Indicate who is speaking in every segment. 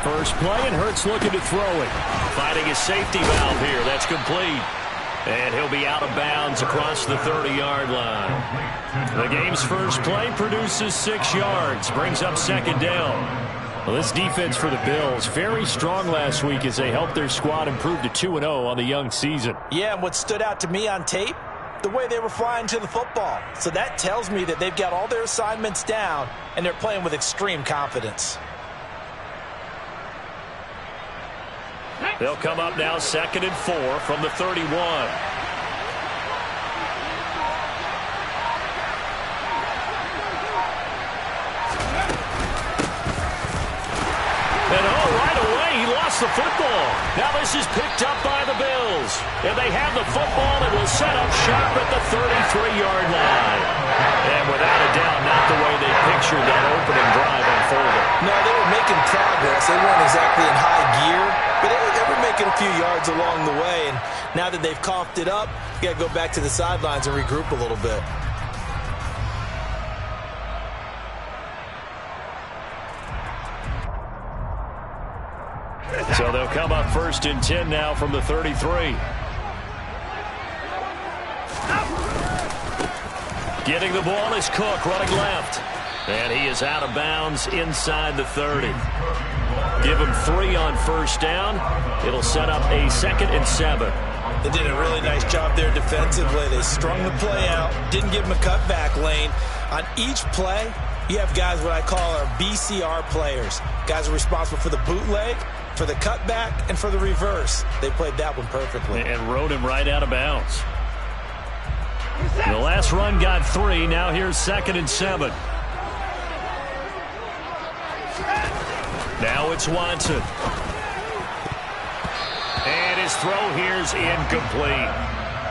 Speaker 1: First play, and Hurts looking to throw it. Finding his safety valve here. That's complete. And he'll be out of bounds across the 30-yard line. The game's first play produces 6 yards. Brings up second down. Well, this defense for the Bills, very strong last week as they helped their squad improve to 2-0 on the young season.
Speaker 2: Yeah, and what stood out to me on tape, the way they were flying to the football. So that tells me that they've got all their assignments down, and they're playing with extreme confidence.
Speaker 1: They'll come up now 2nd and 4 from the 31. And right away, he lost the football. Now this is picked up by the Bills. And they have the football that will set up shop at the 33-yard line. And without a doubt, not the way they pictured that opening drive unfolding.
Speaker 2: No, they were making progress. They weren't exactly in high gear, but they were making a few yards along the way. And now that they've coughed it up, you got to go back to the sidelines and regroup a little bit.
Speaker 1: So they'll come up 1st and 10 now from the 33. Getting the ball is Cook running left. And he is out of bounds inside the 30. Give him 3 on first down. It'll set up a 2nd and 7.
Speaker 2: They did a really nice job there defensively. They strung the play out, didn't give him a cutback lane. On each play, you have guys what I call our BCR players. Guys are responsible for the bootleg, for the cutback, and for the reverse. They played that one perfectly.
Speaker 1: And rode him right out of bounds. The last run got 3. Now here's 2nd and 7. Now it's Watson. And his throw here's incomplete.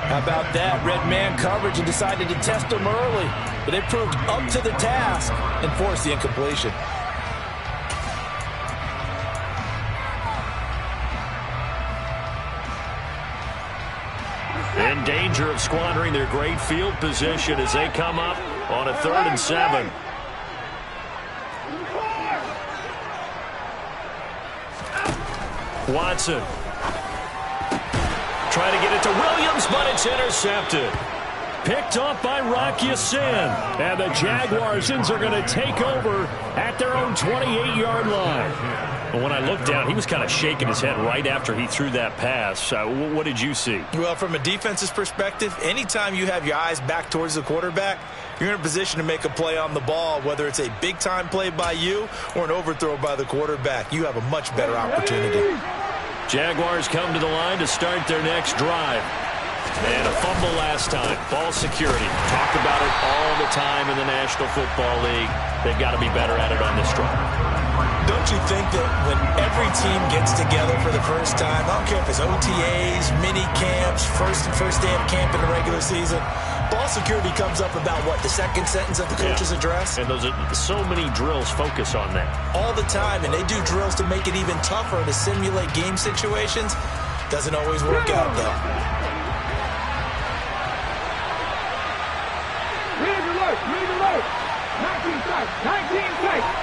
Speaker 2: How about that? Red man coverage and decided to test him early. But they proved up to the task and forced the incompletion.
Speaker 1: In danger of squandering their great field position as they come up on a 3rd and 7. Watson. Trying to get it to Williams, but it's intercepted. Picked off by Rocky Sin. And the Jaguarsons are going to take over at their own 28-yard line. But when I looked down, he was kind of shaking his head right after he threw that pass. What did you see?
Speaker 2: Well, from a defense's perspective, anytime you have your eyes back towards the quarterback, you're in a position to make a play on the ball, whether it's a big-time play by you or an overthrow by the quarterback. You have a much better opportunity.
Speaker 1: Jaguars come to the line to start their next drive. And a fumble last time. Ball security. Talk about it all the time in the National Football League. They've got to be better at it on this drive.
Speaker 2: Don't you think that when every team gets together for the first time, I don't care if it's OTAs, mini camps, first day of camp in the regular season, ball security comes up about what, the second sentence of the coach's address?
Speaker 1: And those are so many drills focus on that.
Speaker 2: All the time, and they do drills to make it even tougher to simulate game situations. Doesn't always work out, though.
Speaker 3: Read alert! 19 strikes! 19 strikes!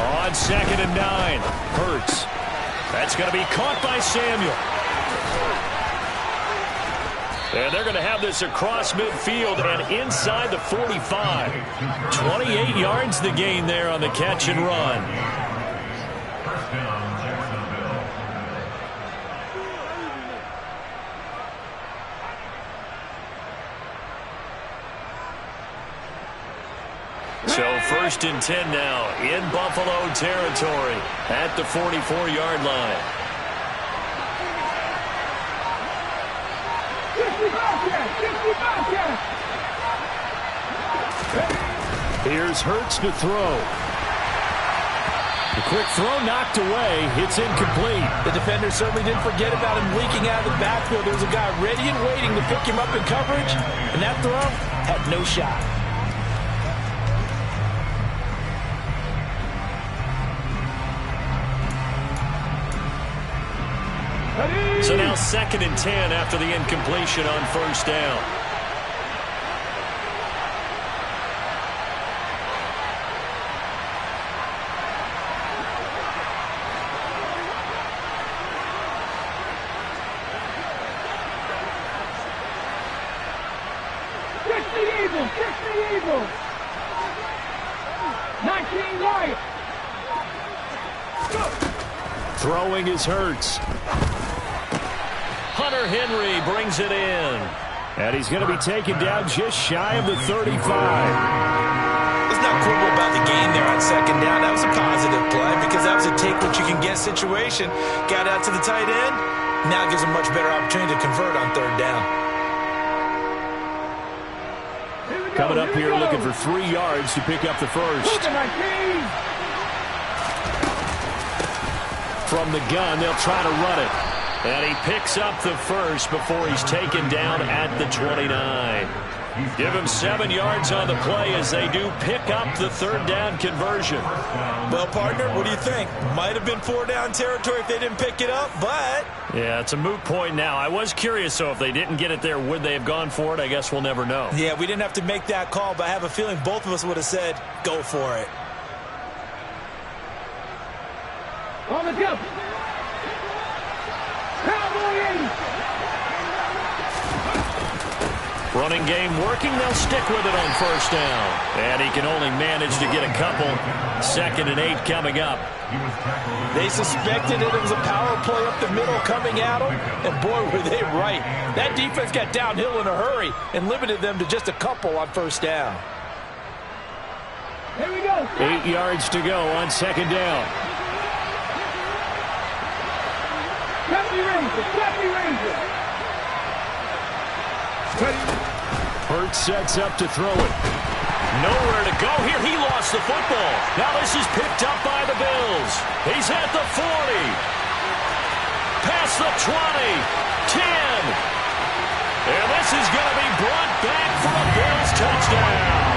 Speaker 1: On 2nd and 9, Hurts. That's going to be caught by Samuel. And they're going to have this across midfield and inside the 45. 28 yards the gain there on the catch and run. So 1st and 10 now in Buffalo territory at the 44-yard line. Here's Hurts to throw. The quick throw knocked away. It's incomplete.
Speaker 2: The defender certainly didn't forget about him leaking out of the backfield. There was a guy ready and waiting to pick him up in coverage, and that throw had no shot.
Speaker 1: So now 2nd and 10 after the incompletion on first down.
Speaker 3: Eagles. 19 right.
Speaker 1: Throwing is Hurts. Hunter Henry brings it in. And he's going to be taken down just shy of the 35.
Speaker 2: Let's not quibble about the game there on 2nd down. That was a positive play because that was a take-what-you-can-get situation. Got out to the tight end. Now gives him much better opportunity to convert on 3rd down.
Speaker 1: Coming up here looking for 3 yards to pick up the first. From the gun, they'll try to run it. And he picks up the first before he's taken down at the 29. Give him 7 yards on the play as they do pick up the 3rd down conversion.
Speaker 2: Well, partner, what do you think? Might have been 4 down territory if they didn't pick it up, but...
Speaker 1: Yeah, it's a moot point now. I was curious, so if they didn't get it there, would they have gone for it? I guess we'll never know.
Speaker 2: Yeah, we didn't have to make that call, but I have a feeling both of us would have said, go for it.
Speaker 3: On the jump.
Speaker 1: Running game working. They'll stick with it on first down. And he can only manage to get a couple. 2nd and 8 coming up.
Speaker 2: They suspected it was a power play up the middle coming at them. And boy, were they right. That defense got downhill in a hurry and limited them to just a couple on first down.
Speaker 3: Here we go.
Speaker 1: 8 yards to go on 2nd down. Hurts sets up to throw it. Nowhere to go here. He lost the football. Now this is picked up by the Bills. He's at the 40. Past the 20. 10. And this is going to be brought back for a Bills touchdown.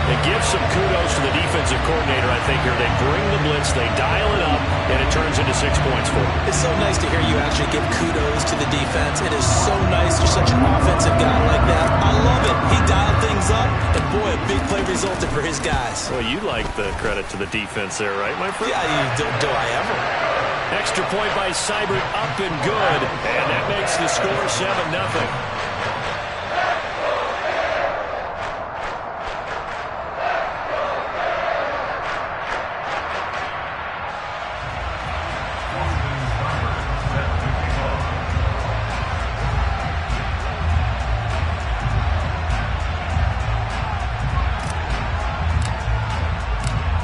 Speaker 1: It gives some kudos to the defensive coordinator, I think, here. They bring the blitz, they dial it up, and it turns into 6 points for them.
Speaker 2: It's so nice to hear you actually give kudos to the defense. It is so nice. You're such an offensive guy like that. I love it. He dialed things up, and boy, a big play resulted for his guys.
Speaker 1: Well, you like the credit to the defense there, right, my friend?
Speaker 2: Yeah, do I ever.
Speaker 1: Extra point by Seibert, up and good, and that makes the score 7-0.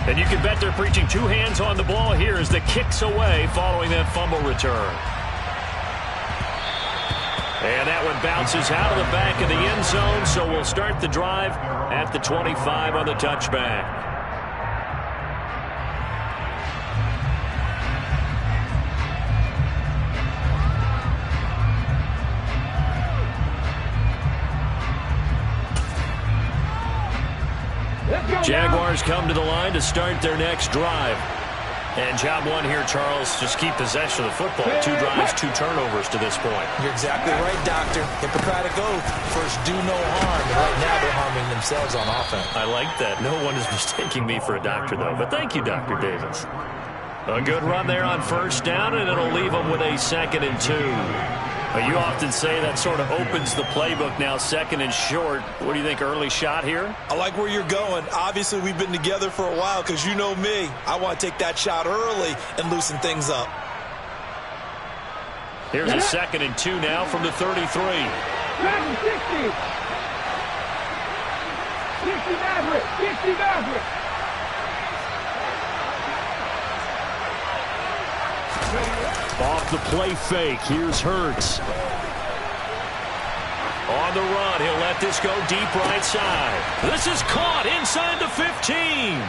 Speaker 1: And you can bet they're preaching 2 hands on the ball here as the kick's away following that fumble return. And that one bounces out of the back of the end zone, so we'll start the drive at the 25 on the touchback. Jaguars come to the line to start their next drive. And job one here, Charles, just keep possession of the football. 2 drives, 2 turnovers to this point.
Speaker 2: You're exactly right, Doctor. Hippocratic oath. First, do no harm. And right now, they're harming themselves on offense.
Speaker 1: I like that. No one is mistaking me for a doctor, though. But thank you, Dr. Davis. A good run there on first down, and it'll leave them with a 2nd and 2. You often say that sort of opens the playbook now, 2nd and short. What do you think, early shot here?
Speaker 2: I like where you're going. Obviously, we've been together for a while because you know me. I want to take that shot early and loosen things up.
Speaker 1: Here's a 2nd and 2 now from the 33.
Speaker 3: 60 Maverick. 60 Maverick.
Speaker 1: Off the play fake, here's Hurts. On the run, he'll let this go deep right side. This is caught inside the 15.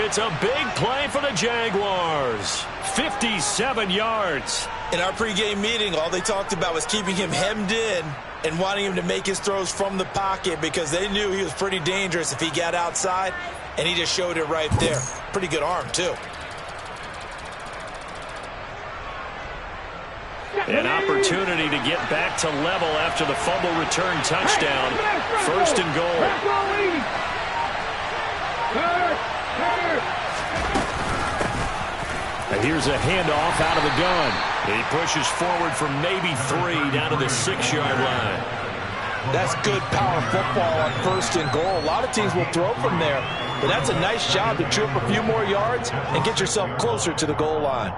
Speaker 1: It's a big play for the Jaguars. 57 yards.
Speaker 2: In our pregame meeting, all they talked about was keeping him hemmed in and wanting him to make his throws from the pocket because they knew he was pretty dangerous if he got outside, and he just showed it right there. Pretty good arm, too.
Speaker 1: An opportunity to get back to level after the fumble return touchdown. First and goal. And here's a handoff out of the gun. He pushes forward for maybe 3 down to the 6-yard line.
Speaker 2: That's good power football on first and goal. A lot of teams will throw from there, but that's a nice job to chew up a few more yards and get yourself closer to the goal line.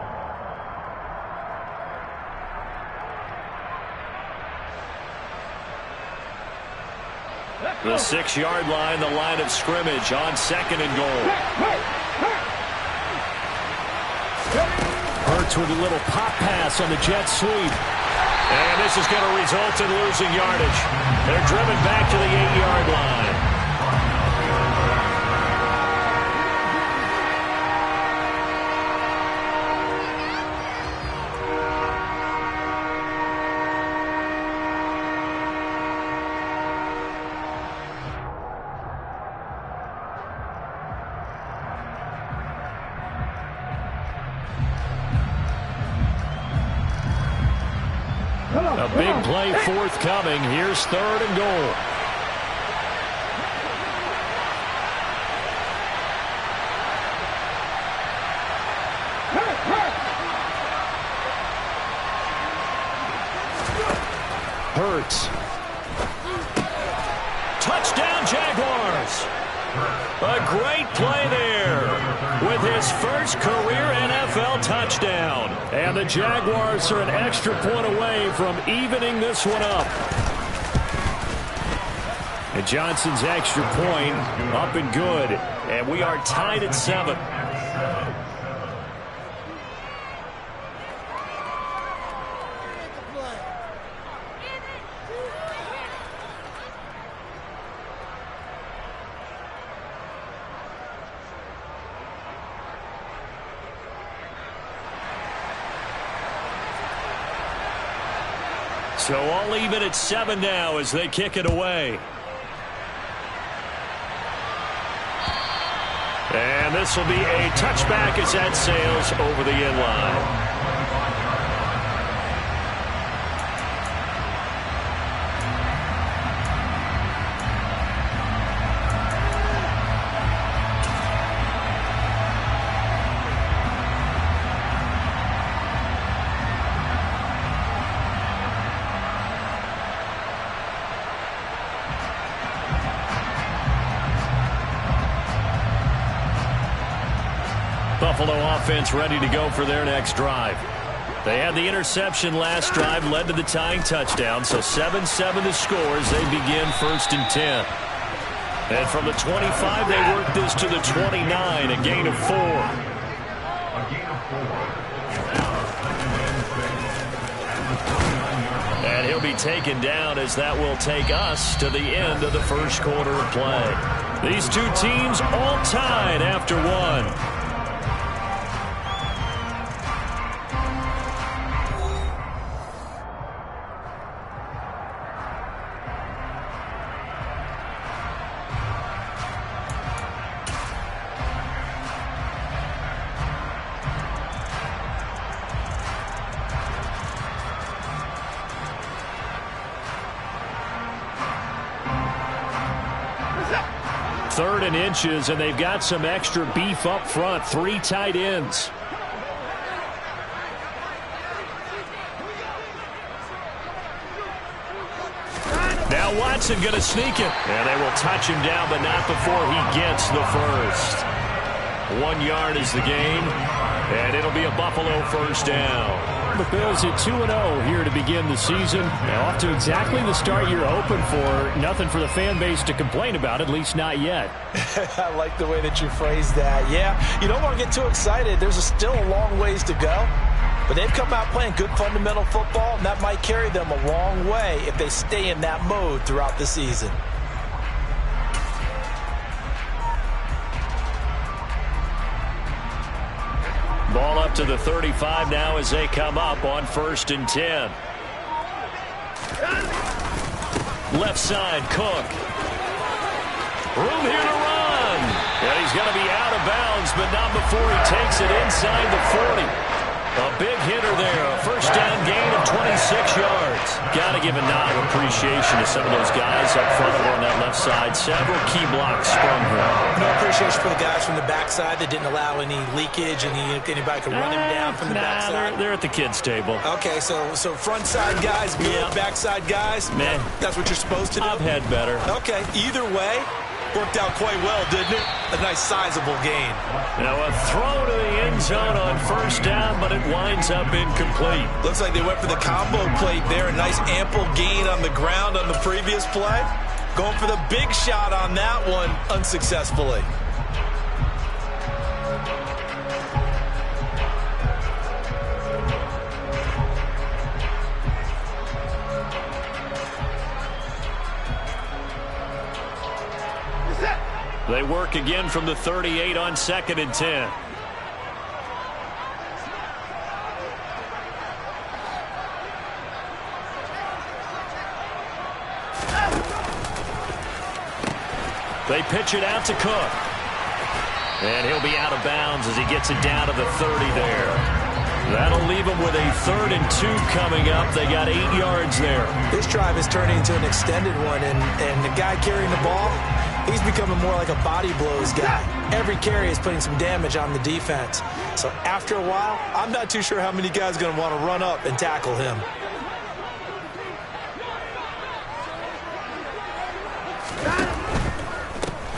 Speaker 1: The 6-yard line, the line of scrimmage on second and goal. Hurts with a little pop pass on the jet sweep. And this is going to result in losing yardage. They're driven back to the 8-yard line. A big play forthcoming. Here's third and goal. Hurts. Touchdown, Jaguars. A great play there with his first career NFL touchdown. And the Jaguars are an extra point away from evening this one up. And Johnson's extra point up and good. And we are tied at 7. So all even at 7 now as they kick it away. And this will be a touchback as that sails over the end line. Buffalo offense ready to go for their next drive. They had the interception last drive, led to the tying touchdown, so 7-7 the score as they begin first and 10. And from the 25, they work this to the 29, a gain of 4. And he'll be taken down as that will take us to the end of the first quarter of play. These two teams all tied after 1. Third and inches, and they've got some extra beef up front. 3 tight ends. Now Watson going to sneak it. And they will touch him down, but not before he gets the first. 1 yard is the gain, and it'll be a Buffalo first down. The Bills at 2-0 here to begin the season. Now off to exactly the start you're hoping for. Nothing for the fan base to complain about, at least not yet.
Speaker 2: I like the way that you phrased that. Yeah, you don't want to get too excited. There's still a long ways to go. But they've come out playing good fundamental football, and that might carry them a long way if they stay in that mode throughout the season.
Speaker 1: Ball up to the 35 now as they come up on first and 10. Left side, Cook. Room here to run. And he's going to be out of bounds, but not before he takes it inside the 40. A big hitter there. A first down gain of 26 yards. Got to give a nod of appreciation to some of those guys up front over on that left side. Several key blocks sprung here.
Speaker 2: No appreciation for the guys from the backside that didn't allow any leakage and anybody could run him down from the backside.
Speaker 1: They're at the kids' table.
Speaker 2: Okay, so front side guys, good, backside guys,
Speaker 1: man,
Speaker 2: that's what you're supposed to do?
Speaker 1: I've had better.
Speaker 2: Okay, either way, worked out quite well, didn't it? A nice sizable gain.
Speaker 1: Now a throw to the end zone on first down, but it winds up incomplete.
Speaker 2: Looks like they went for the combo plate there. A nice ample gain on the ground on the previous play. Going for the big shot on that one unsuccessfully.
Speaker 1: They work again from the 38 on 2nd and 10. They pitch it out to Cook. And he'll be out of bounds as he gets it down to the 30 there. That'll leave them with a 3rd and 2 coming up. They got 8 yards there.
Speaker 2: This drive is turning into an extended one, and the guy carrying the ball, he's becoming more like a body blows guy. Every carry is putting some damage on the defense. So after a while, I'm not too sure how many guys are going to want to run up and tackle him.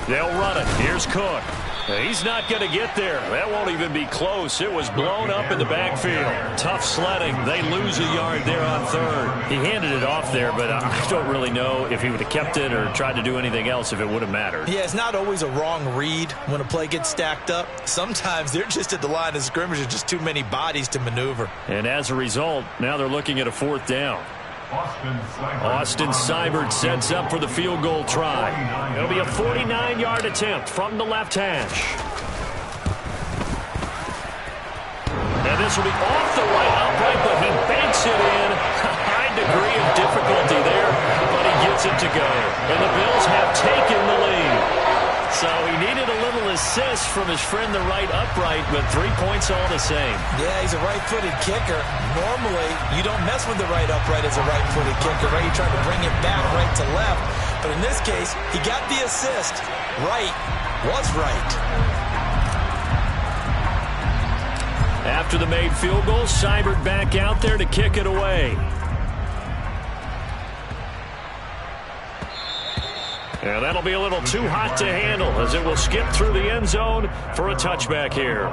Speaker 1: They'll run it. Here's Cook. He's not going to get there. That won't even be close. It was blown up in the backfield. Tough sledding. They lose a yard there on 3rd. He handed it off there, but I don't really know if he would have kept it or tried to do anything else if it would have mattered.
Speaker 2: Yeah, it's not always a wrong read when a play gets stacked up. Sometimes they're just at the line of scrimmage. There's just too many bodies to maneuver.
Speaker 1: And as a result, now they're looking at a 4th down. Austin Seibert sets up for the field goal try. It'll be a 49-yard attempt from the left hash. And this will be off the right upright, but he banks it in. A high degree of difficulty there, but he gets it to go. And the Bills have taken the lead. So he needed a little assist from his friend the right upright, but 3 points all the same.
Speaker 2: Yeah, he's a right-footed kicker. Normally, you don't mess with the right upright as a right-footed kicker, right? You try to bring it back right to left. But in this case, he got the assist. Right was right.
Speaker 1: After the made field goal, Seibert back out there to kick it away. And that'll be a little too hot to handle as it will skip through the end zone for a touchback here.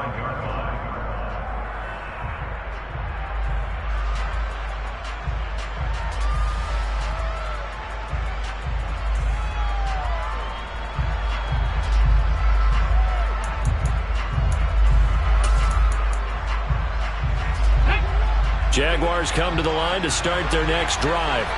Speaker 1: Jaguars come to the line to start their next drive.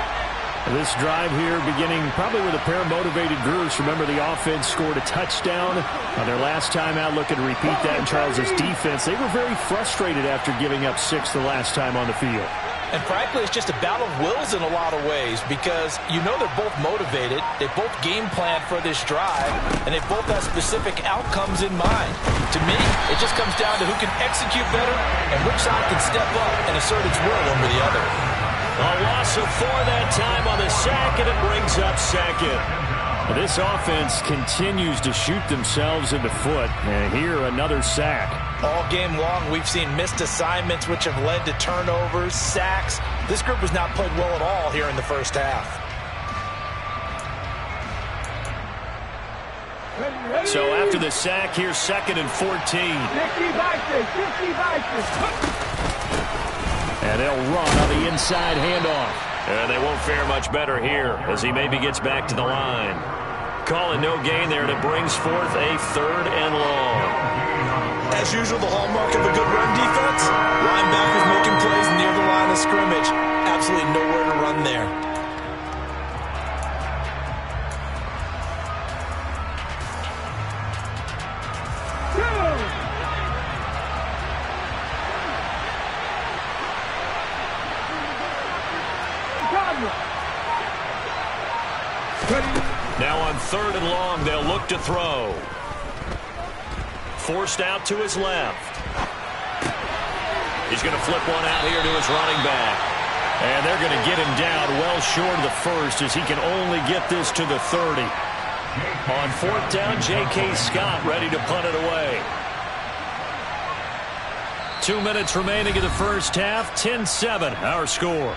Speaker 1: This drive here beginning probably with a pair of motivated groups. Remember, the offense scored a touchdown on their last time out, looking to repeat that in Charles's defense. They were very frustrated after giving up 6 the last time on the field.
Speaker 2: And frankly, it's just a battle of wills in a lot of ways because you know they're both motivated. They both game plan for this drive, and they both have specific outcomes in mind. To me, it just comes down to who can execute better and which side can step up and assert its will over the other.
Speaker 1: A loss of 4 that time on the sack, and it brings up 2nd. This offense continues to shoot themselves in the foot. And here, another sack.
Speaker 2: All game long, we've seen missed assignments, which have led to turnovers, sacks. This group has not played well at all here in the first half.
Speaker 1: So after the sack, here's 2nd and 14. And they'll run on the inside handoff. And they won't fare much better here as he maybe gets back to the line. Calling no gain there, and it brings forth a 3rd and long.
Speaker 2: As usual, the hallmark of a good run defense, linebackers making plays near the line of scrimmage. Absolutely nowhere to run there.
Speaker 1: Now on 3rd and long, they'll look to throw. Forced out to his left. He's going to flip one out here to his running back. And they're going to get him down well short of the first as he can only get this to the 30. On fourth down, J.K. Scott ready to punt it away. 2 minutes remaining in the first half. 10-7 our score.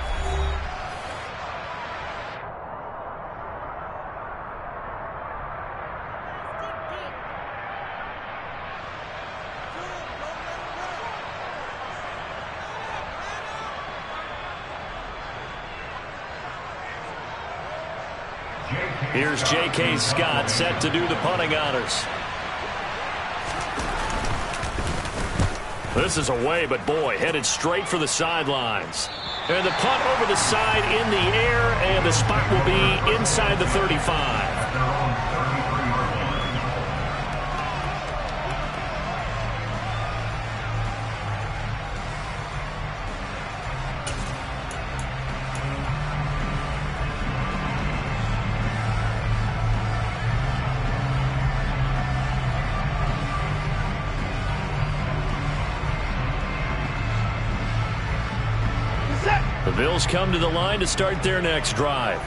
Speaker 1: Here's J.K. Scott set to do the punting honors. This is away, but boy, headed straight for the sidelines. And the punt over the side in the air, and the spot will be inside the 35. The Bills come to the line to start their next drive.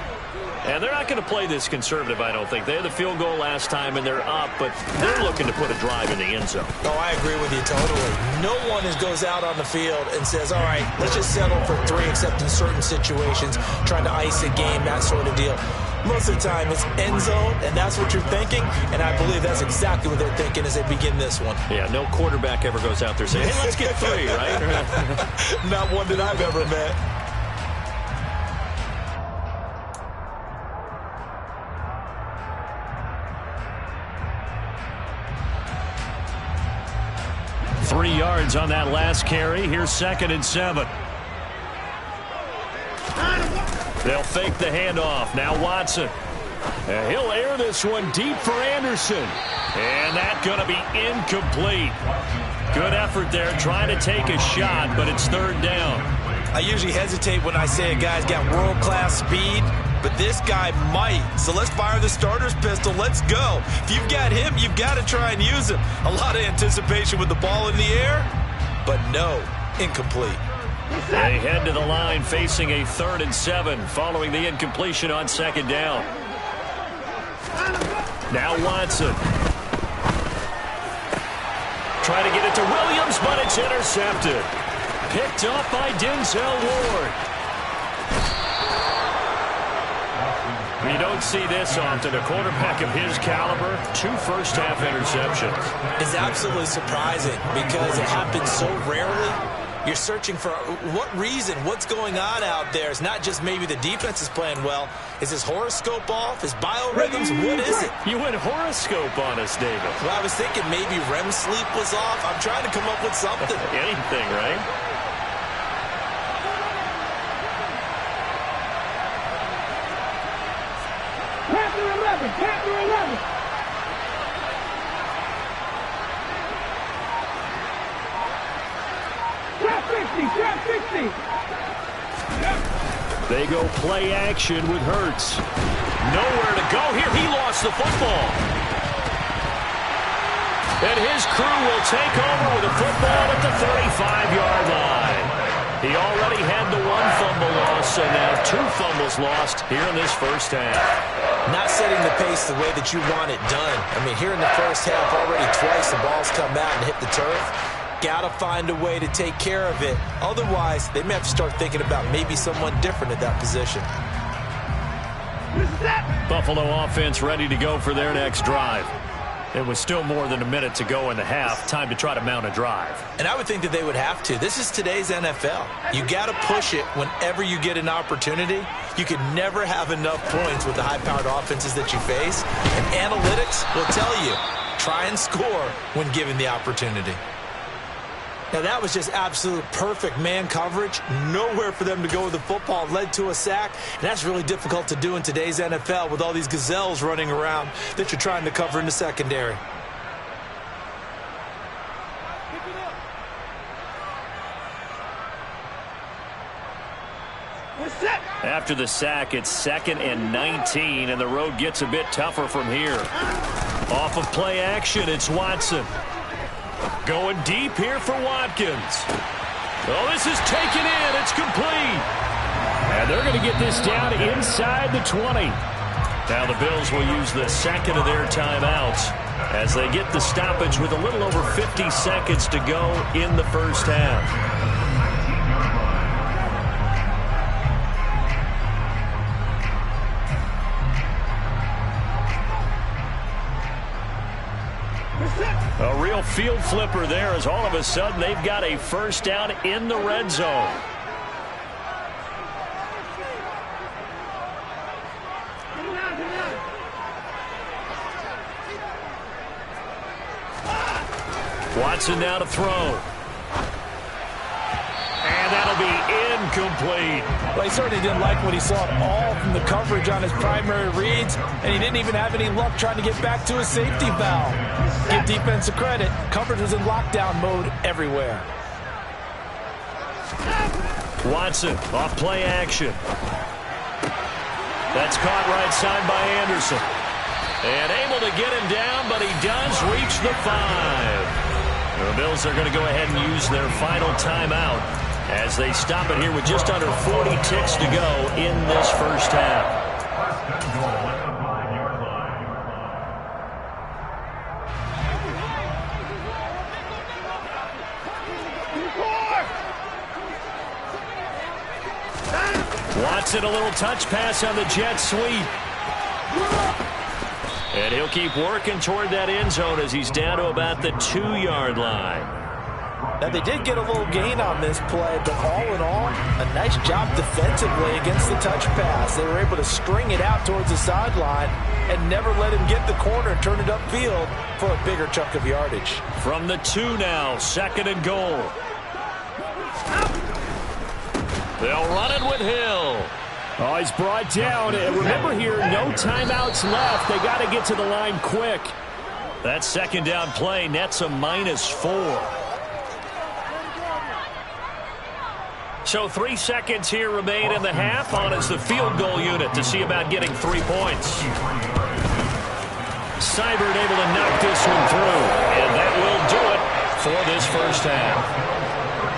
Speaker 1: And they're not going to play this conservative, I don't think. They had the field goal last time, and they're up, but they're looking to put a drive in the end zone.
Speaker 2: Oh, I agree with you totally. No one goes out on the field and says, all right, let's just settle for 3, except in certain situations, trying to ice a game, that sort of deal. Most of the time, it's end zone, and that's what you're thinking, and I believe that's exactly what they're thinking as they begin this one.
Speaker 1: Yeah, no quarterback ever goes out there saying, hey, let's get 3, right?
Speaker 2: Not one that I've ever met.
Speaker 1: Three yards on that last carry. Here's 2nd and 7. They'll fake the handoff. Now Watson. He'll air this one deep for Anderson. And that's going to be incomplete. Good effort there trying to take a shot, but it's 3rd down.
Speaker 2: I usually hesitate when I say a guy's got world-class speed, but this guy might. So let's fire the starter's pistol. Let's go. If you've got him, you've got to try and use him. A lot of anticipation with the ball in the air, but no, incomplete.
Speaker 1: They head to the line facing a 3rd and 7 following the incompletion on 2nd down. Now Watson. Trying to get it to Williams, but it's intercepted. Picked up by Denzel Ward. You don't see this often. A quarterback of his caliber, 2 first-half interceptions.
Speaker 2: It's absolutely surprising because it happens so rarely. You're searching for what reason, what's going on out there. It's not just maybe the defense is playing well. Is his horoscope off? His biorhythms? What is it?
Speaker 1: You went horoscope on us, David.
Speaker 2: Well, I was thinking maybe REM sleep was off. I'm trying to come up with something.
Speaker 1: Anything, right?
Speaker 3: Chapter 11. Trap 60.
Speaker 1: They go play action with Hurts. Nowhere to go here. He lost the football. And his crew will take over with a football at the 35-yard line. He already had the 1 fumble loss, so now 2 fumbles lost here in this first half.
Speaker 2: Not setting the pace the way that you want it done. I mean, here in the first half, already twice the ball's come out and hit the turf. Got to find a way to take care of it. Otherwise, they may have to start thinking about maybe someone different at that position.
Speaker 1: Buffalo offense ready to go for their next drive. It was still more than a minute to go in the half. Time to try to mount a drive.
Speaker 2: And I would think that they would have to. This is today's NFL. You got to push it whenever you get an opportunity. You can never have enough points with the high-powered offenses that you face. And analytics will tell you, try and score when given the opportunity. Now, that was just absolute perfect man coverage. Nowhere for them to go with the football. Led to a sack. And that's really difficult to do in today's NFL with all these gazelles running around that you're trying to cover in the secondary.
Speaker 1: After the sack, it's 2nd and 19, and the road gets a bit tougher from here. Off of play action, it's Watson. Going deep here for Watkins. Oh, this is taken in. It's complete. And they're going to get this down inside the 20. Now the Bills will use the second of their timeouts as they get the stoppage with a little over 50 seconds to go in the first half. A real field flipper there as all of a sudden they've got a first down in the red zone. Watson now to throw. And that'll be incomplete.
Speaker 2: Well, he certainly didn't like what he saw at all from the coverage on his primary reads, and he didn't even have any luck trying to get back to his safety valve. Give defensive credit. Coverage was in lockdown mode everywhere.
Speaker 1: Watson off play action. That's caught right side by Anderson. And able to get him down, but he does reach the 5. The Bills are going to go ahead and use their final timeout as they stop it here with just under 40 ticks to go in this first half. Watson, a little touch pass on the jet sweep. And he'll keep working toward that end zone as he's down to about the 2-yard line.
Speaker 2: Now, they did get a little gain on this play, but all in all, a nice job defensively against the touch pass. They were able to string it out towards the sideline and never let him get the corner and turn it upfield for a bigger chunk of yardage.
Speaker 1: From the 2 now, 2nd and goal. They'll run it with Hill.
Speaker 4: Oh, he's brought down. And remember here, no timeouts left. They got to get to the line quick.
Speaker 1: That second down play nets a -4. So 3 seconds here remain in the half. On is the field goal unit to see about getting 3 points. Seibert able to knock this one through. And that will do it for this first half.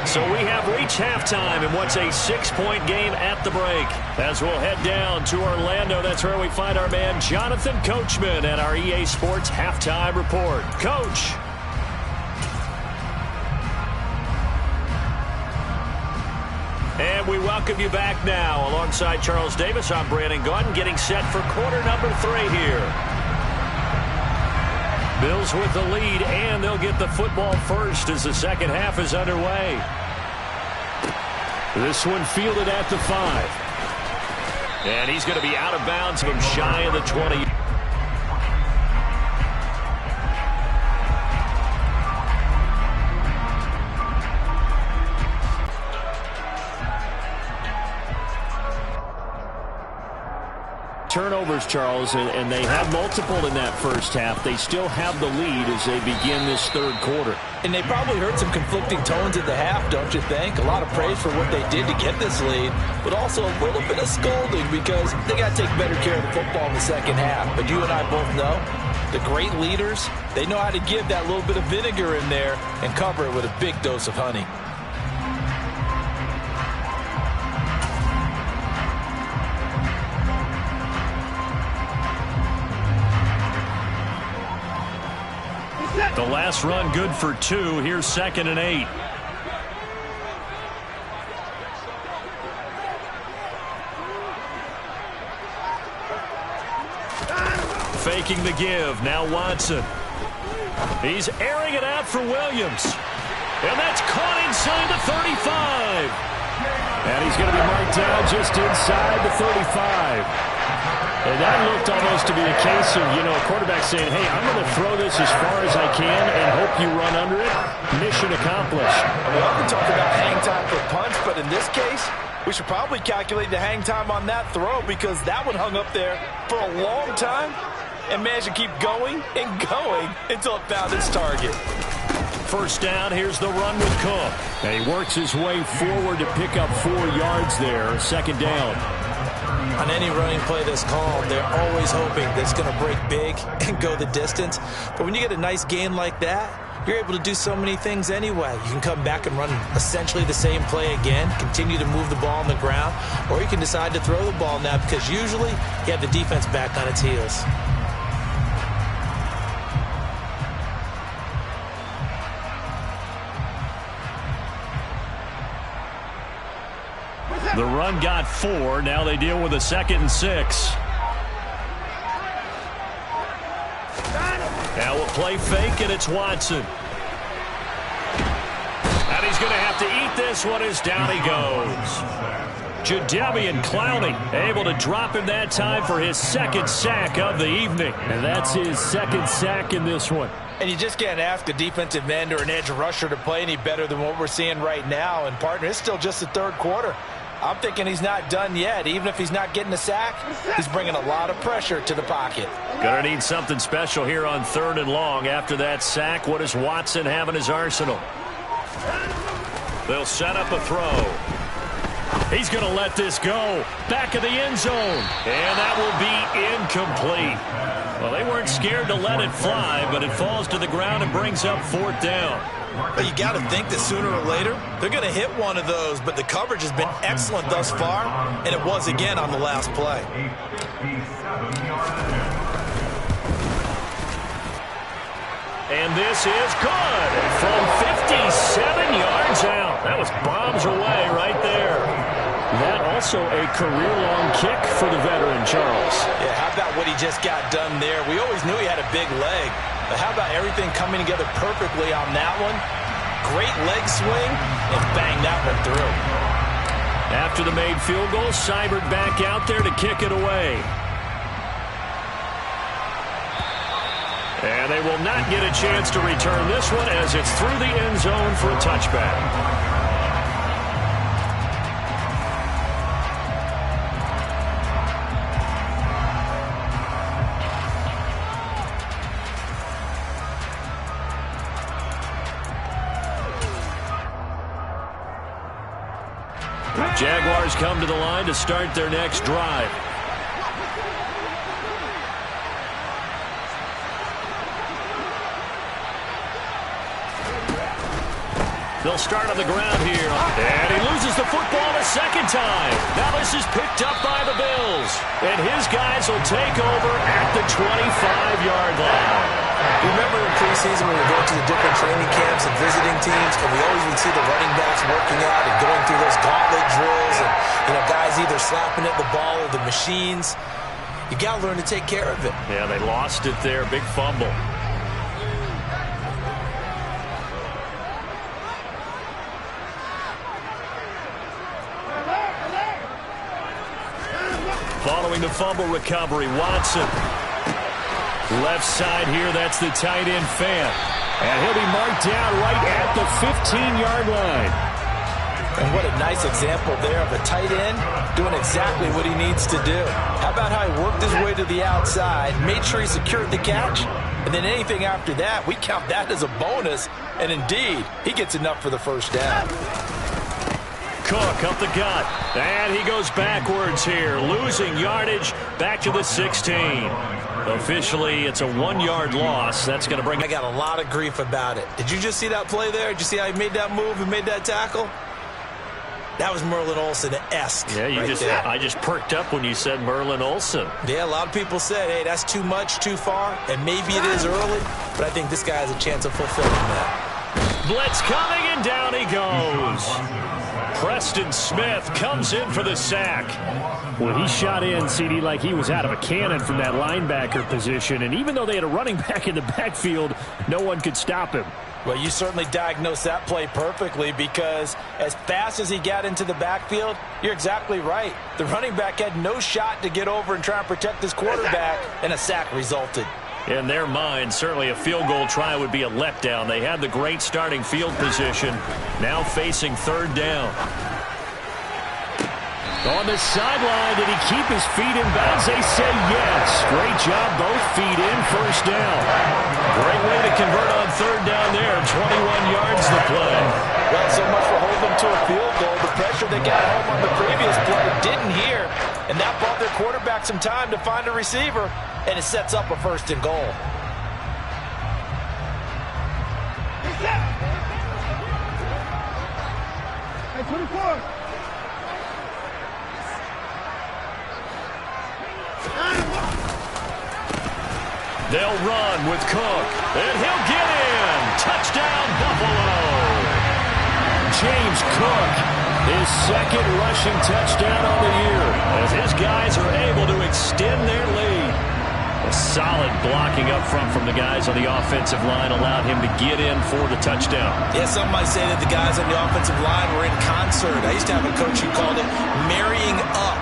Speaker 1: So we have reached halftime in what's a 6-point game at the break. As we'll head down to Orlando, that's where we find our man Jonathan Coachman at our EA Sports Halftime Report. Coach. And we welcome you back now. Alongside Charles Davis, I'm Brandon Gaudin, getting set for quarter number 3 here. Bills with the lead, and they'll get the football first as the second half is underway. This one fielded at the 5. And he's going to be out of bounds from shy of the 20.
Speaker 4: Turnovers, Charles, and they have multiple in that first half. They still have the lead as they begin this third quarter.
Speaker 2: And they probably heard some conflicting tones at the half, don't you think? A lot of praise for what they did to get this lead, but also a little bit of scolding because they got to take better care of the football in the second half. But you and I both know the great leaders, they know how to give that little bit of vinegar in there and cover it with a big dose of honey.
Speaker 1: The last run good for 2. Here's 2nd and 8. Faking the give. Now Watson. He's airing it out for Williams. And that's caught inside the 35.
Speaker 4: And he's going to be marked down just inside the 35. And that looked almost to be a case of, a quarterback saying, hey, I'm going to throw this as far as I can and hope you run under it. Mission accomplished.
Speaker 2: We often talk about hang time for punts, but in this case, we should probably calculate the hang time on that throw because that one hung up there for a long time and managed to keep going and going until it found its target.
Speaker 1: First down, here's the run with Cook.
Speaker 4: And he works his way forward to pick up 4 yards there. 2nd down.
Speaker 2: On any running play that's called, they're always hoping that it's going to break big and go the distance. But when you get a nice gain like that, you're able to do so many things anyway. You can come back and run essentially the same play again, continue to move the ball on the ground, or you can decide to throw the ball now because usually you have the defense back on its heels.
Speaker 1: The run got 4. Now they deal with a 2nd and 6. Now we'll play fake, and it's Watson. And he's going to have to eat this one as down he goes. Jadeveon Clowney able to drop him that time for his 2nd sack of the evening.
Speaker 4: And that's his 2nd sack in this one.
Speaker 2: And you just can't ask a defensive end or an edge rusher to play any better than what we're seeing right now. And, partner, it's still just the 3rd quarter. I'm thinking he's not done yet. Even if he's not getting a sack, he's bringing a lot of pressure to the pocket.
Speaker 1: Gonna need something special here on 3rd and long. After that sack, what does Watson have in his arsenal? They'll set up a throw. He's going to let this go. Back of the end zone. And that will be incomplete. Well, they weren't scared to let it fly, but it falls to the ground and brings up 4th down.
Speaker 2: But you got to think that sooner or later, they're going to hit one of those. But the coverage has been excellent thus far, and it was again on the last play.
Speaker 1: And this is good from 57 yards out. That was bombs away right there.
Speaker 4: That also a career-long kick for the veteran, Charles.
Speaker 2: Yeah, how about what he just got done there? We always knew he had a big leg. But how about everything coming together perfectly on that one? Great leg swing, and bang that one through.
Speaker 1: After the made field goal, Seibert back out there to kick it away. And they will not get a chance to return this one as it's through the end zone for a touchback. Jaguars come to the line to start their next drive. They'll start on the ground here. And he loses the football a 2nd time. Now this is picked up by the Bills. And his guys will take over at the 25-yard line.
Speaker 2: Remember in preseason when we were going to the different training camps and visiting teams, and we always would see the running backs working out and going through those gauntlet drills and, guys either slapping at the ball or the machines. You got to learn to take care of it.
Speaker 1: Yeah, they lost it there. Big fumble. Following the fumble recovery, Watson. Left side here, that's the tight end Fan. And he'll be marked down right at the 15-yard line.
Speaker 2: And what a nice example there of a tight end doing exactly what he needs to do. How about how he worked his way to the outside, made sure he secured the catch, and then anything after that, we count that as a bonus. And indeed, he gets enough for the 1st down.
Speaker 1: Cook up the gut, and he goes backwards here, losing yardage back to the 16. Officially, it's a 1-yard loss. That's going to bring...
Speaker 2: I got a lot of grief about it. Did you just see that play there? Did you see how he made that move and made that tackle? That was Merlin Olsen-esque.
Speaker 1: Yeah, I just perked up when you said Merlin Olsen.
Speaker 2: Yeah, a lot of people said, hey, that's too much, too far, and maybe it is early, but I think this guy has a chance of fulfilling that.
Speaker 1: Blitz coming, and down he goes. Preston Smith comes in for the sack.
Speaker 4: Well, he shot in, CD, like he was out of a cannon from that linebacker position, and even though they had a running back in the backfield, no one could stop him.
Speaker 2: Well, you certainly diagnosed that play perfectly because as fast as he got into the backfield, you're exactly right. The running back had no shot to get over and try and protect his quarterback, and a sack resulted.
Speaker 1: In their mind, certainly a field goal try would be a letdown. They had the great starting field position, now facing 3rd down. On the sideline, did he keep his feet in bounds? They say yes. Great job, both feet in, 1st down. Great way to convert on 3rd down there. 21 yards the play.
Speaker 2: Well, so much for holding them to a field goal. The pressure they got home on the previous play didn't hear, and that bought their quarterback some time to find a receiver, and it sets up a 1st and goal.
Speaker 3: 24.
Speaker 1: They'll run with Cook, and he'll get in. Touchdown, Buffalo. James Cook, his second rushing touchdown on the year, as his guys are able to extend their lead. A solid blocking up front from the guys on the offensive line allowed him to get in for the touchdown.
Speaker 2: Yeah, some might say that the guys on the offensive line were in concert. I used to have a coach who called it marrying up,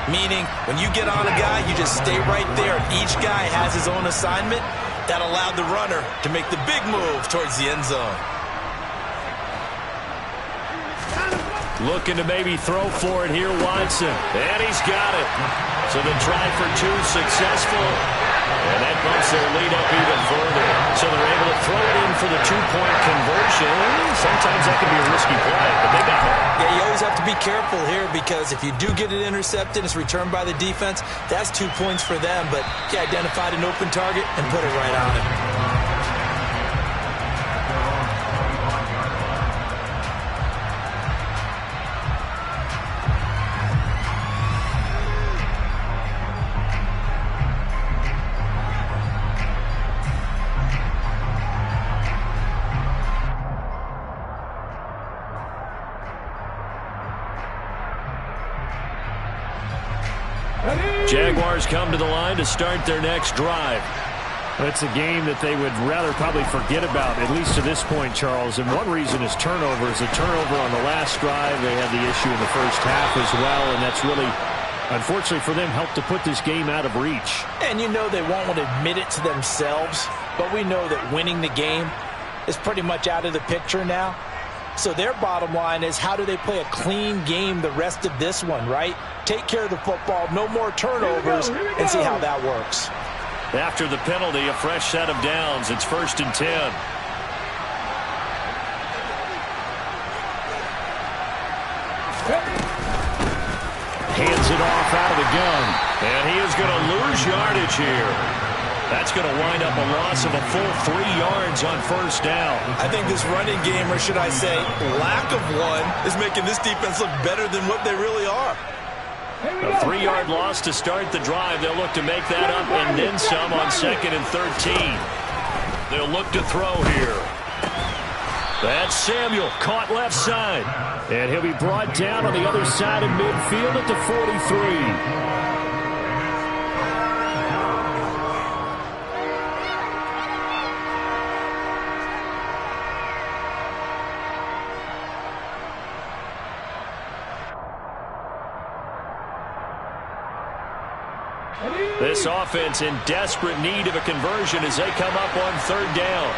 Speaker 2: meaning when you get on a guy, you just stay right there. Each guy has his own assignment. That allowed the runner to make the big move towards the end zone.
Speaker 1: Looking to maybe throw for it here, Watson. And he's got it. So the try for two successful. And that bumps their lead up even further. So they're able to throw it in for the two-point conversion. Sometimes that can be a risky play, but they got it.
Speaker 2: Yeah, you always have to be careful here because if you do get it intercepted, it's returned by the defense. That's 2 points for them, but you identified an open target and put it right on it.
Speaker 1: Jaguars come to the line to start their next drive.
Speaker 4: It's a game that they would rather probably forget about, at least to this point, Charles. And one reason is turnovers. A turnover on the last drive. They had the issue in the first half as well, and that's really, unfortunately for them, helped to put this game out of reach.
Speaker 2: And you know they won't want to admit it to themselves, but we know that winning the game is pretty much out of the picture now. So their bottom line is, how do they play a clean game the rest of this one, right? Take care of the football, no more turnovers, and see how that works.
Speaker 1: After the penalty, a fresh set of downs. It's 1st and 10.
Speaker 4: Hands it off out of the gun.
Speaker 1: And he is going to lose yardage here. That's going to wind up a loss of a full 3 yards on 1st down.
Speaker 2: I think this running game, or should I say lack of one, is making this defense look better than what they really are.
Speaker 1: A 3-yard loss to start the drive. They'll look to make that up and then some on 2nd and 13. They'll look to throw here. That's Samuel, caught left side.
Speaker 4: And he'll be brought down on the other side of midfield at the 43.
Speaker 1: This offense in desperate need of a conversion as they come up on 3rd down.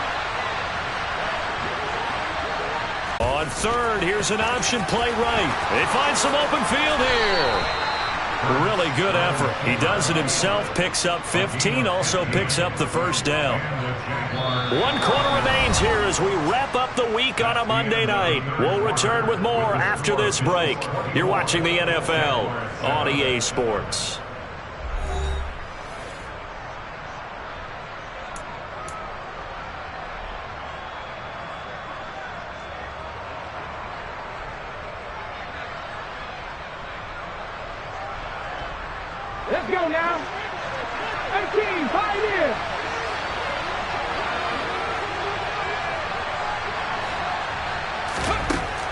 Speaker 1: On 3rd, here's an option play right. They find some open field here. Really good effort. He does it himself, picks up 15, also picks up the 1st down. 1 quarter remains here as we wrap up the week on a Monday night. We'll return with more after this break. You're watching the NFL on EA Sports.
Speaker 3: Let's go now. 13, 5 years.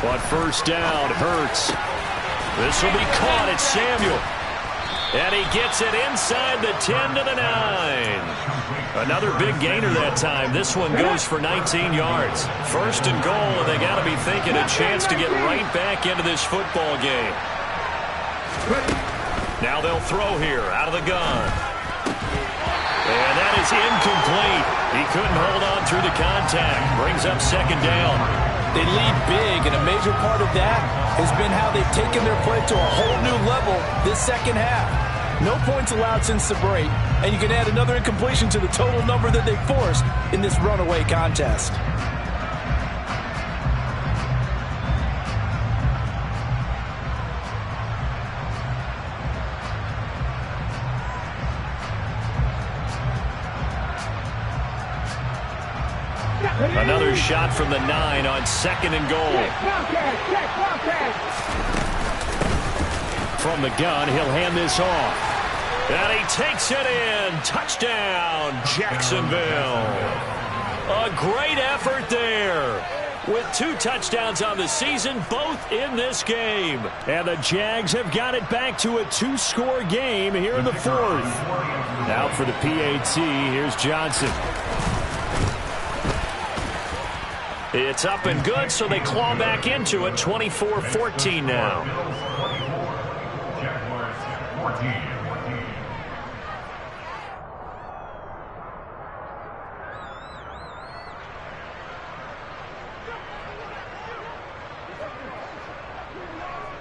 Speaker 1: On 1st down, Hurts. This will be caught. It's Samuel. And he gets it inside the 10 to the 9. Another big gainer that time. This one goes for 19 yards. 1st and goal, and they got to be thinking a chance to get right back into this football game. Now they'll throw here out of the gun. And that is incomplete. He couldn't hold on through the contact. Brings up 2nd down.
Speaker 2: They lead big, and a major part of that has been how they've taken their play to a whole new level this 2nd half. No points allowed since the break, and you can add another incompletion to the total number that they forced in this runaway contest.
Speaker 1: Another shot from the 9 on 2nd and goal.
Speaker 3: Check, Wildcat, check, Wildcat.
Speaker 4: from the gun. He'll hand this off.
Speaker 1: And he takes it in. Touchdown, Jacksonville. A great effort there. With 2 touchdowns on the season, both in this game.
Speaker 4: And the Jags have got it back to a 2-score game here in the 4th. Now for the PAT, here's Johnson.
Speaker 1: It's up and good, so they claw back into it, 24-14 now.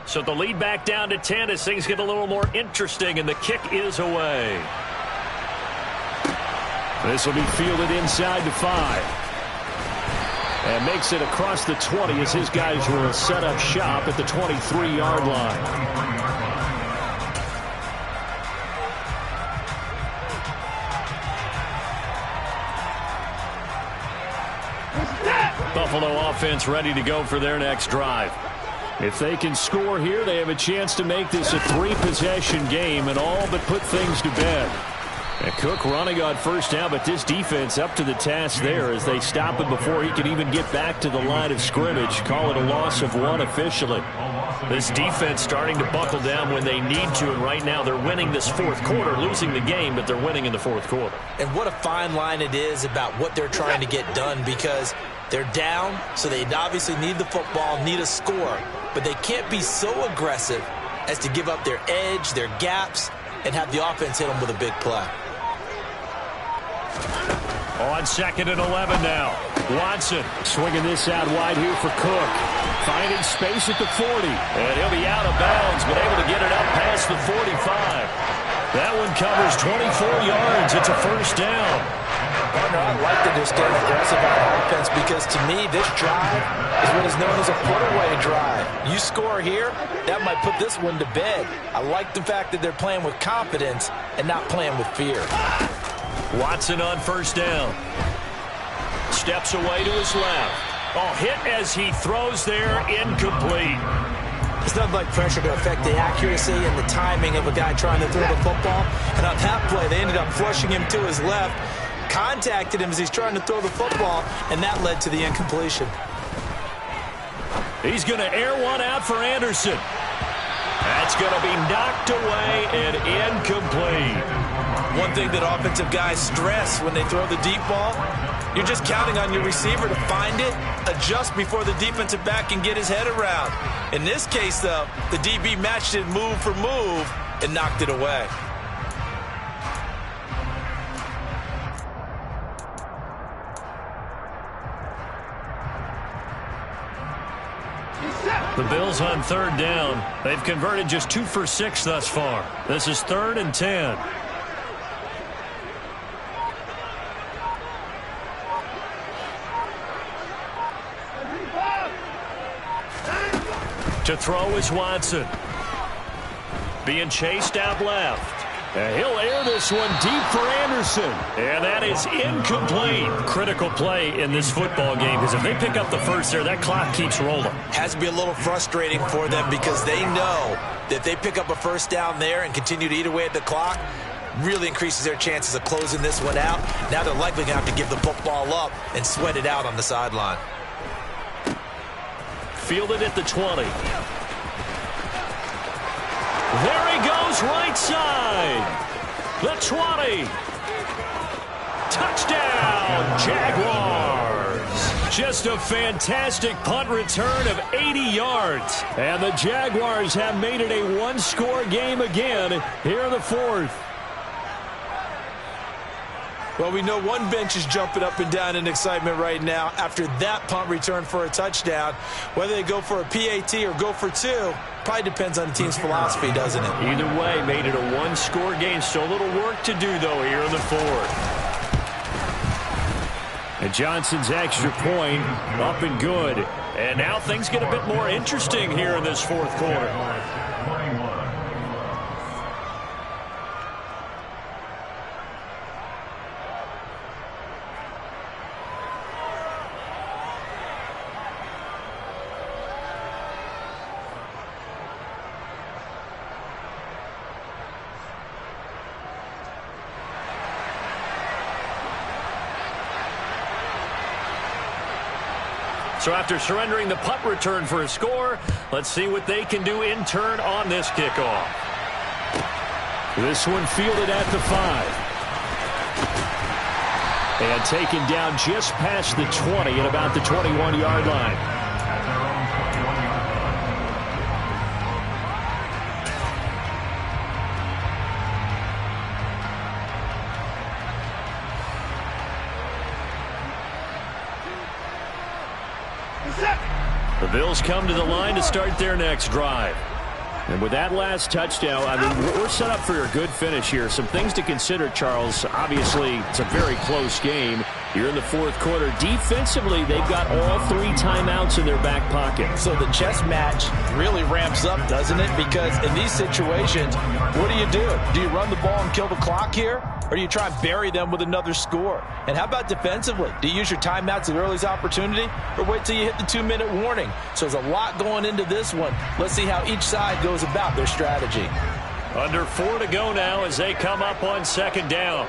Speaker 1: So the lead back down to 10 as things get a little more interesting, and the kick is away.
Speaker 4: This will be fielded inside the 5. And makes it across the 20 as his guys will set up shop at the 23-yard line.
Speaker 1: Buffalo offense ready to go for their next drive.
Speaker 4: If they can score here, they have a chance to make this a 3-possession game and all but put things to bed. And Cook running on first down, but this defense up to the task there as they stop him before he can even get back to the line of scrimmage. Call it a loss of 1 officially.
Speaker 1: This defense starting to buckle down when they need to, and right now they're winning this 4th quarter, losing the game, but they're winning in the 4th quarter.
Speaker 2: And what a fine line it is about what they're trying to get done, because they're down, so they obviously need the football, need a score, but they can't be so aggressive as to give up their edge, their gaps, and have the offense hit them with a big play.
Speaker 1: On 2nd and 11 now. Watson
Speaker 4: swinging this out wide here for Cook. Finding space at the 40.
Speaker 1: And he'll be out of bounds, but able to get it up past the 45. That one covers 24 yards. It's a first down.
Speaker 2: Partner, I like that they're staying aggressive on offense, because to me, this drive is what is known as a put-away drive. You score here, that might put this one to bed. I like the fact that they're playing with confidence and not playing with fear.
Speaker 1: Watson on first down. Steps away to his left. Oh, hit as he throws there, incomplete.
Speaker 2: It's nothing like pressure to affect the accuracy and the timing of a guy trying to throw the football. And on that play, they ended up flushing him to his left, contacted him as he's trying to throw the football, and that led to the incompletion.
Speaker 1: He's going to air one out for Anderson. That's going to be knocked away and incomplete.
Speaker 2: One thing that offensive guys stress when they throw the deep ball, you're just counting on your receiver to find it, adjust before the defensive back can get his head around. In this case, though, the DB matched it move for move and knocked it away.
Speaker 1: The Bills on 3rd down. They've converted just 2 for 6 thus far. This is 3rd and 10. To throw is Watson. Being chased out left.
Speaker 4: And he'll air this one deep for Anderson.
Speaker 1: And that is incomplete. Critical play in this football game, because if they pick up the first there, that clock keeps rolling.
Speaker 2: Has to be a little frustrating for them, because they know that if they pick up a first down there and continue to eat away at the clock, really increases their chances of closing this one out. Now they're likely going to have to give the football up and sweat it out on the sideline.
Speaker 1: Fielded at the 20. There he goes, right side. The 20. Touchdown, Jaguars. Just a fantastic punt return of 80 yards.
Speaker 4: And the Jaguars have made it a 1-score game again here in the 4th.
Speaker 2: Well, we know one bench is jumping up and down in excitement right now after that punt return for a touchdown. Whether they go for a PAT or go for 2, probably depends on the team's philosophy, doesn't it?
Speaker 1: Either way, made it a 1-score game. Still a little work to do, though, here in the 4th.
Speaker 4: And Johnson's extra point up and good.
Speaker 1: And now things get a bit more interesting here in this 4th quarter. So after surrendering the punt return for a score, let's see what they can do in turn on this kickoff.
Speaker 4: This one fielded at the 5. And taken down just past the 20 at about the 21-yard line. The Bills come to the line to start their next drive. And with that last touchdown, I mean, we're set up for a good finish here. Some things to consider, Charles. Obviously, it's a very close game. You're in the fourth quarter. Defensively, they've got all 3 timeouts in their back pocket.
Speaker 2: So the chess match really ramps up, doesn't it? Because in these situations, what do? Do you run the ball and kill the clock here? Or do you try and bury them with another score? And how about defensively? Do you use your timeouts at the earliest opportunity? Or wait till you hit the 2-minute warning? So there's a lot going into this one. Let's see how each side goes about their strategy.
Speaker 1: Under 4 to go now as they come up on second down.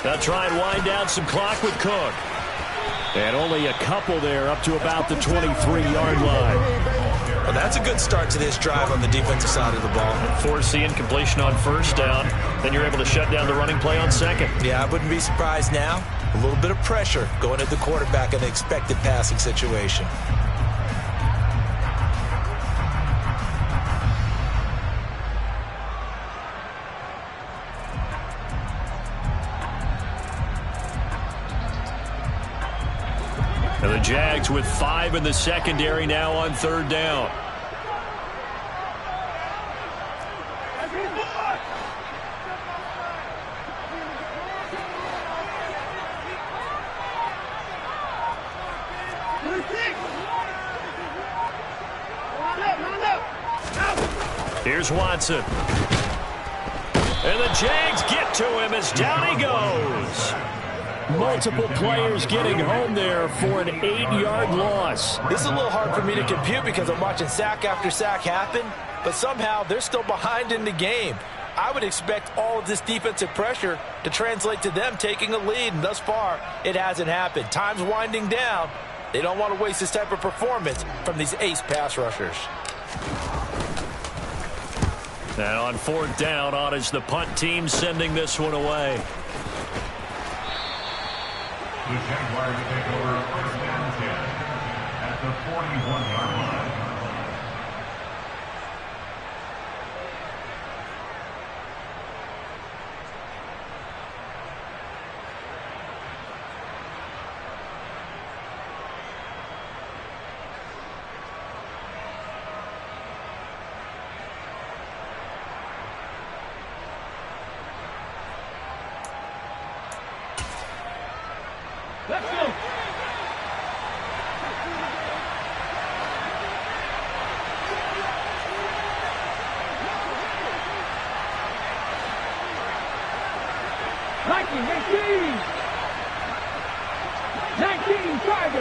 Speaker 1: They'll try and wind down some clock with Cook.
Speaker 4: And only a couple there up to about the 23-yard line.
Speaker 2: Well, that's a good start to this drive on the defensive side of the ball.
Speaker 1: Force the incompletion on first down. Then you're able to shut down the running play on second.
Speaker 2: Yeah, I wouldn't be surprised now. A little bit of pressure going at the quarterback in the expected passing situation.
Speaker 1: And the Jags with 5 in the secondary now on third down. Here's Watson. And the Jags get to him as down he goes.
Speaker 4: Multiple players getting home there for an 8-yard loss.
Speaker 2: This is a little hard for me to compute because I'm watching sack after sack happen, but somehow they're still behind in the game. I would expect all of this defensive pressure to translate to them taking a lead, and thus far, it hasn't happened. Time's winding down. They don't want to waste this type of performance from these ace pass rushers.
Speaker 1: And on fourth down, on is the punt team sending this one away.
Speaker 5: The Jaguars take over first and 10 at the 41-yard line.
Speaker 3: Let's go.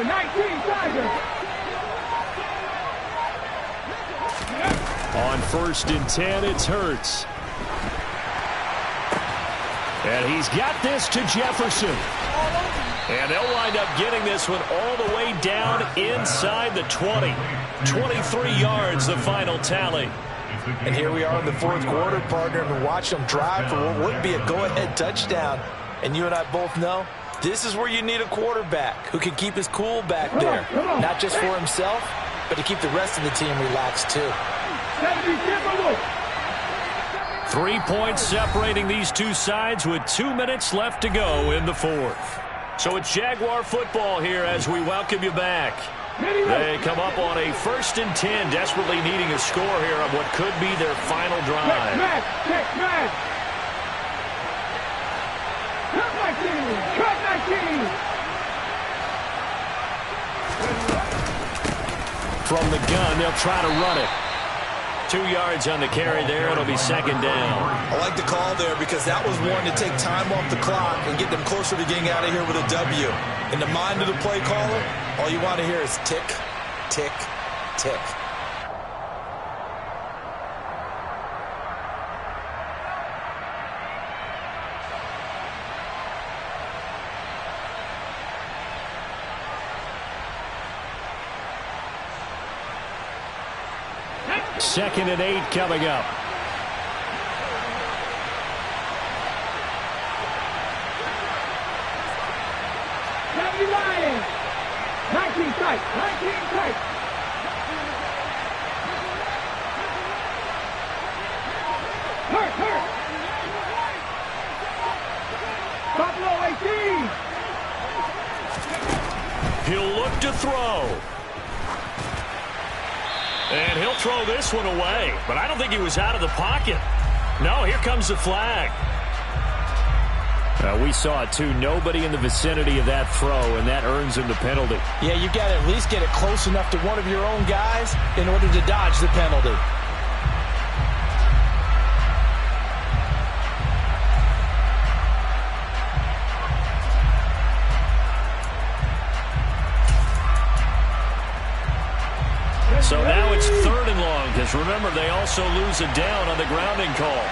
Speaker 3: Nineteen Tiger.
Speaker 4: On first and 10, it's Hurts. And he's got this to Jefferson.
Speaker 1: And they'll wind up getting this one all the way down inside the 20. 23 yards, the final tally.
Speaker 2: And here we are in the fourth quarter, partner, and watch them drive for what would be a go-ahead touchdown. And you and I both know this is where you need a quarterback who can keep his cool back there. Not just for himself, but to keep the rest of the team relaxed too.
Speaker 1: 3 points separating these two sides with 2 minutes left to go in the fourth. So it's Jaguar football here as we welcome you back. They come up on a first and 10, desperately needing a score here on what could be their final drive.
Speaker 4: From the gun, they'll try to run it.
Speaker 1: 2 yards on the carry there. It'll be second down.
Speaker 2: I like the call there because that was one to take time off the clock and get them closer to getting out of here with a W. In the mind of the play caller, all you want to hear is tick, tick, tick.
Speaker 4: 2nd and 8 coming up.
Speaker 3: Lions. 19 tight. 19 tight. Hurt. Buffalo 18.
Speaker 1: He'll look to throw. And he'll throw this one away. But I don't think he was out of the pocket. No, here comes the flag.
Speaker 4: We saw it, too. Nobody in the vicinity of that throw, and that earns him the penalty.
Speaker 2: Yeah, you got to at least get it close enough to one of your own guys in order to dodge the penalty.
Speaker 1: So now it's 3rd and long, because remember, they also lose a down on the grounding call.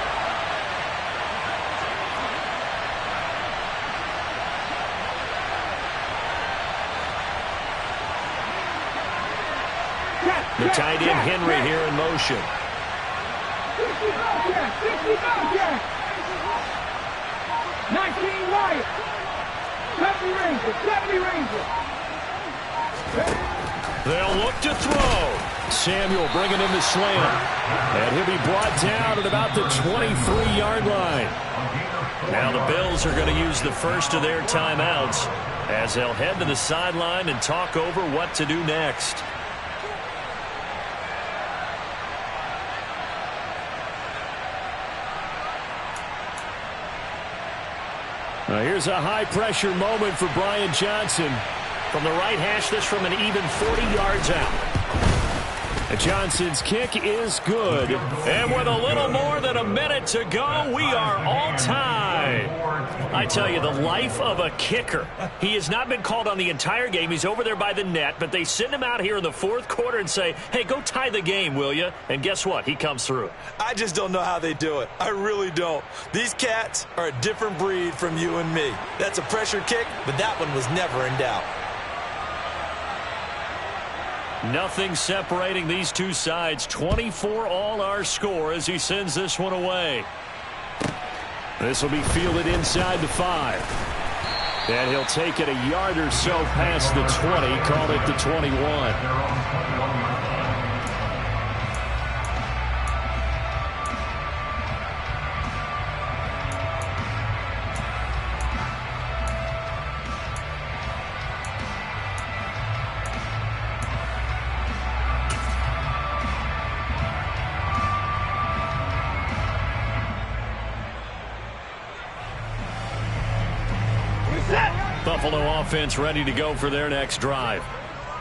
Speaker 1: The tight end Henry here in motion.
Speaker 3: 60 Bobcat. 19 Wyatt. 70 Ranger.
Speaker 1: They'll look to throw.
Speaker 4: Samuel bringing in the slam. And he'll be brought down at about the 23-yard line.
Speaker 1: Now the Bills are going to use the first of their timeouts as they'll head to the sideline and talk over what to do next.
Speaker 4: Now here's a high-pressure moment for Brian Johnson.
Speaker 1: From the right hash, this from an even 40 yards out.
Speaker 4: Johnson's kick is good.
Speaker 1: And with a little more than a minute to go, we are all tied. I tell you, the life of a kicker. He has not been called on the entire game. He's over there by the net, but they send him out here in the 4th quarter and say, hey, go tie the game, will you? And guess what? He comes through.
Speaker 2: I just don't know how they do it. I really don't. These cats are a different breed from you and me. That's a pressure kick, but that one was never in doubt.
Speaker 1: Nothing separating these two sides. 24 all our score as he sends this one away.
Speaker 4: This will be fielded inside the 5. And he'll take it a yard or so past the 20. Call it the 21.
Speaker 1: Buffalo offense ready to go for their next drive.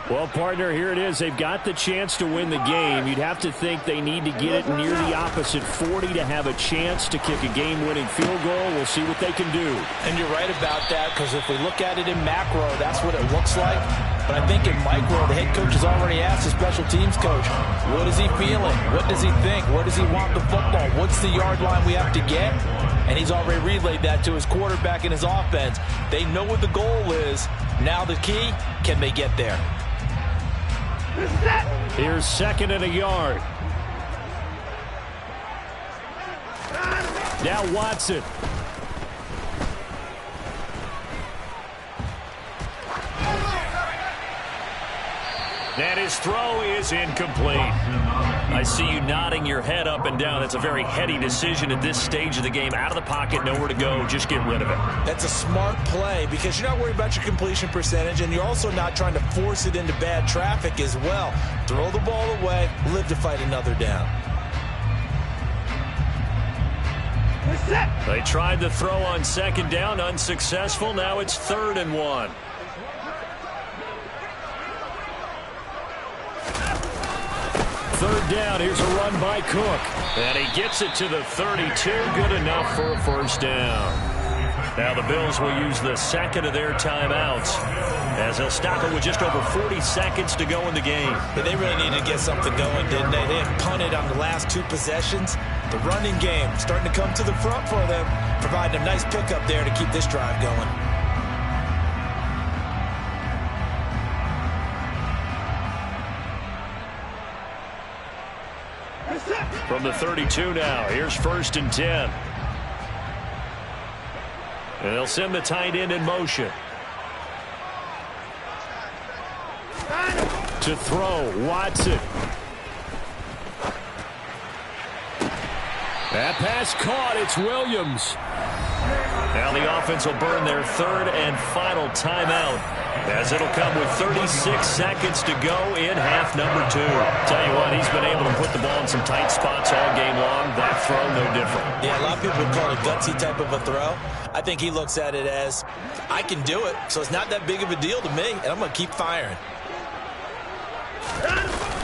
Speaker 4: Well, partner, here it is. They've got the chance to win the game. You'd have to think they need to get it near the opposite 40 to have a chance to kick a game-winning field goal. We'll see what they can do.
Speaker 2: And you're right about that, because if we look at it in macro, that's what it looks like. But I think in micro, the head coach has already asked the special teams coach, what is he feeling? What does he think? Where does he want the football? What's the yard line we have to get? And he's already relayed that to his quarterback and his offense. They know what the goal is. Now the key, can they get there?
Speaker 4: Here's 2nd and a yard. Now Watson.
Speaker 1: And his throw is incomplete. I see you nodding your head up and down. That's a very heady decision at this stage of the game. Out of the pocket, nowhere to go. Just get rid of it.
Speaker 2: That's a smart play because you're not worried about your completion percentage, and you're also not trying to force it into bad traffic as well. Throw the ball away, live to fight another down.
Speaker 1: They tried to throw on 2nd down, unsuccessful. Now it's 3rd and 1.
Speaker 4: Third down. Here's a run by Cook.
Speaker 1: And he gets it to the 32. Good enough for a first down. Now the Bills will use the 2nd of their timeouts as they'll stop it with just over 40 seconds to go in the game.
Speaker 2: But they really needed to get something going, didn't they? They had punted on the last 2 possessions. The running game starting to come to the front for them, providing a nice pickup there to keep this drive going.
Speaker 1: From the 32 now, here's 1st and 10. And they'll send the tight end in motion.
Speaker 4: To throw, Watson. That pass caught. It's Williams.
Speaker 1: Now the offense will burn their 3rd and final timeout, as it'll come with 36 seconds to go in half number 2. Tell you what, he's been able to put the ball in some tight spots all game long. That throw, no different.
Speaker 2: Yeah, a lot of people would call it a gutsy type of a throw. I think he looks at it as, I can do it, so it's not that big of a deal to me, and I'm going to keep firing.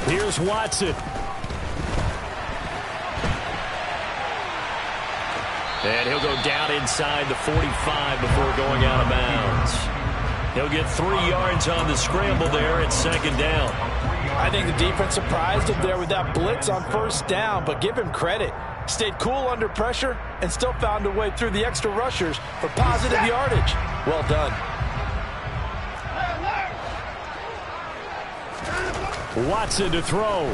Speaker 4: Here's Watson.
Speaker 1: And he'll go down inside the 45 before going out of bounds. He'll get 3 yards on the scramble there at 2nd down.
Speaker 2: I think the defense surprised him there with that blitz on 1st down, but give him credit. Stayed cool under pressure and still found a way through the extra rushers for positive yardage. Well done.
Speaker 4: Watson to throw.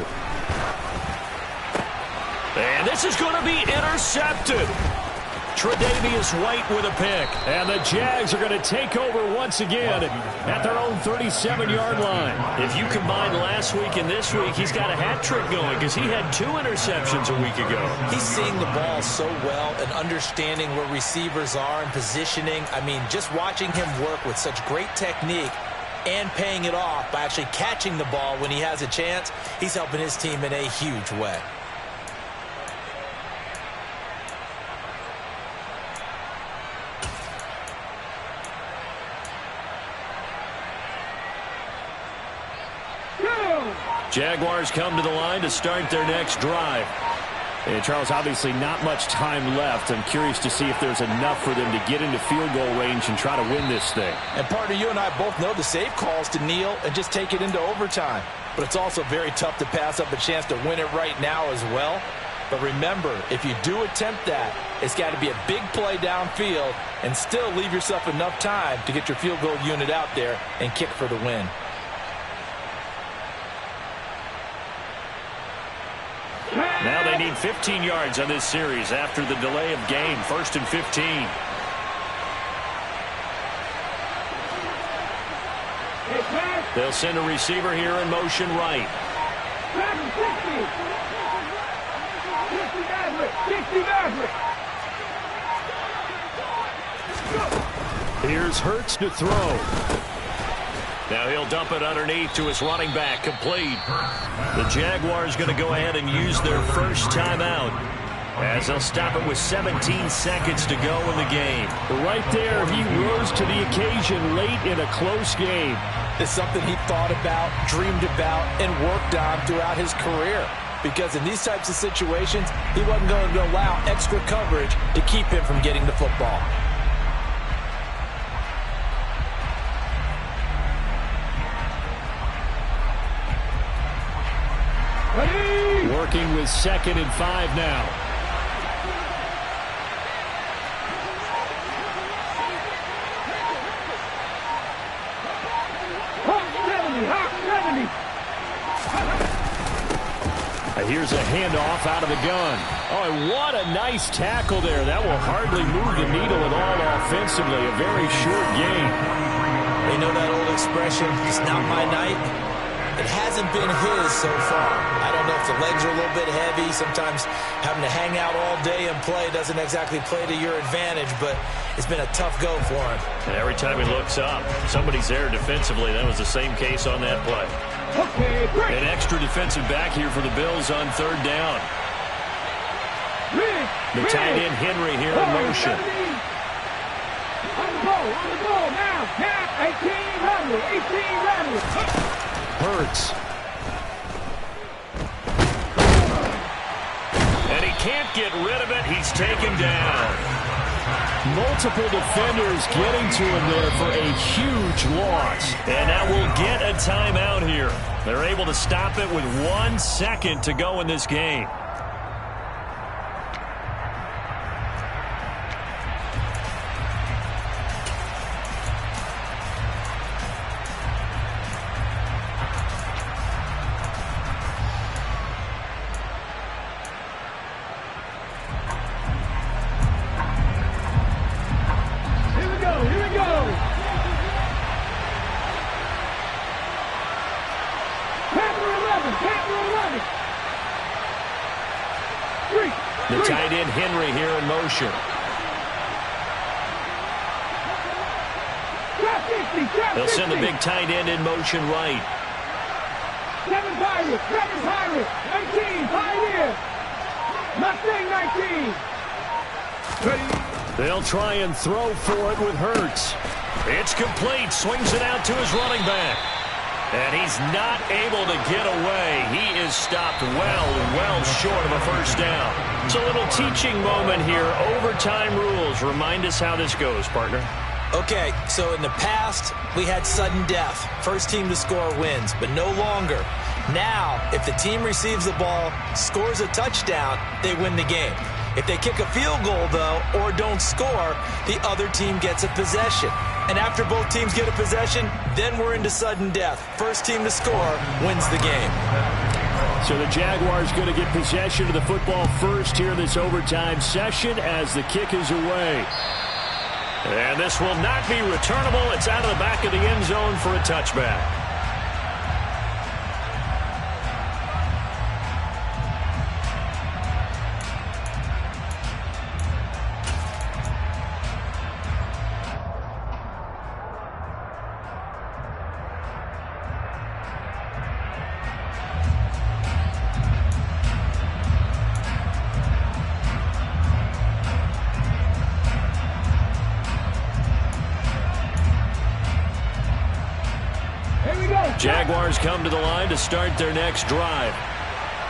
Speaker 1: And this is going to be intercepted. Tre'Davious White with a pick.
Speaker 4: And the Jags are going to take over once again at their own 37-yard line.
Speaker 1: If you combine last week and this week, he's got a hat trick going because he had 2 interceptions a week ago.
Speaker 2: He's seeing the ball so well and understanding where receivers are and positioning. I mean, just watching him work with such great technique and paying it off by actually catching the ball when he has a chance, he's helping his team in a huge way.
Speaker 1: Jaguars come to the line to start their next drive.
Speaker 4: And Charles, obviously not much time left. I'm curious to see if there's enough for them to get into field goal range and try to win this thing.
Speaker 2: And partner, you and I both know the safe calls to kneel and just take it into overtime. But it's also very tough to pass up a chance to win it right now as well. But remember, if you do attempt that, it's got to be a big play downfield and still leave yourself enough time to get your field goal unit out there and kick for the win.
Speaker 1: Now they need 15 yards on this series after the delay of game. 1st and 15. They'll send a receiver here in motion right.
Speaker 3: 60.
Speaker 4: Here's Hurts to throw.
Speaker 1: Now he'll dump it underneath to his running back, complete. The Jaguars going to go ahead and use their first timeout, as they'll stop it with 17 seconds to go in the game.
Speaker 4: Right there, he rose to the occasion late in a close game.
Speaker 2: It's something he thought about, dreamed about, and worked on throughout his career. Because in these types of situations, he wasn't going to allow extra coverage to keep him from getting the football.
Speaker 4: Working with 2nd and 5 now. Here's a handoff out of the gun. Oh, and what a nice tackle there. That will hardly move the needle at all offensively. A very short game.
Speaker 2: You know that old expression, it's not my night? It hasn't been his so far. I don't know if the legs are a little bit heavy. Sometimes having to hang out all day and play doesn't exactly play to your advantage, but it's been a tough go for him.
Speaker 1: And every time he looks up, somebody's there defensively. That was the same case on that play.
Speaker 3: Okay, great.
Speaker 1: An extra defensive back here for the Bills on 3rd down. The tight end Henry here in motion.
Speaker 3: On the ball, now, 18 runners.
Speaker 4: Hurts.
Speaker 1: And he can't get rid of it. He's taken down.
Speaker 4: Multiple defenders getting to him there for a huge loss.
Speaker 1: And now we'll get a timeout here. They're able to stop it with 1 second to go in this game.
Speaker 3: 11. Can't run it.
Speaker 1: The tight end Henry here in motion. They'll send the big tight end in motion right.
Speaker 3: 7 Pirates. 7 Pirates. 19. Pioneer. Mustang 19.
Speaker 4: They'll try and throw for it with Hurts.
Speaker 1: It's complete. Swings it out to his running back. And he's not able to get away. He is stopped well short of a first down. It's a little teaching moment here. Overtime rules. Remind us how this goes, partner.
Speaker 2: Okay, so in the past, we had sudden death. First team to score wins, but no longer. Now, if the team receives the ball, scores a touchdown, they win the game. If they kick a field goal, though, or don't score, the other team gets a possession. And after both teams get a possession, then we're into sudden death. First team to score wins the game.
Speaker 4: So the Jaguars going to get possession of the football first here in this overtime session as the kick is away.
Speaker 1: And this will not be returnable. It's out of the back of the end zone for a touchback. Jaguars come to the line to start their next drive.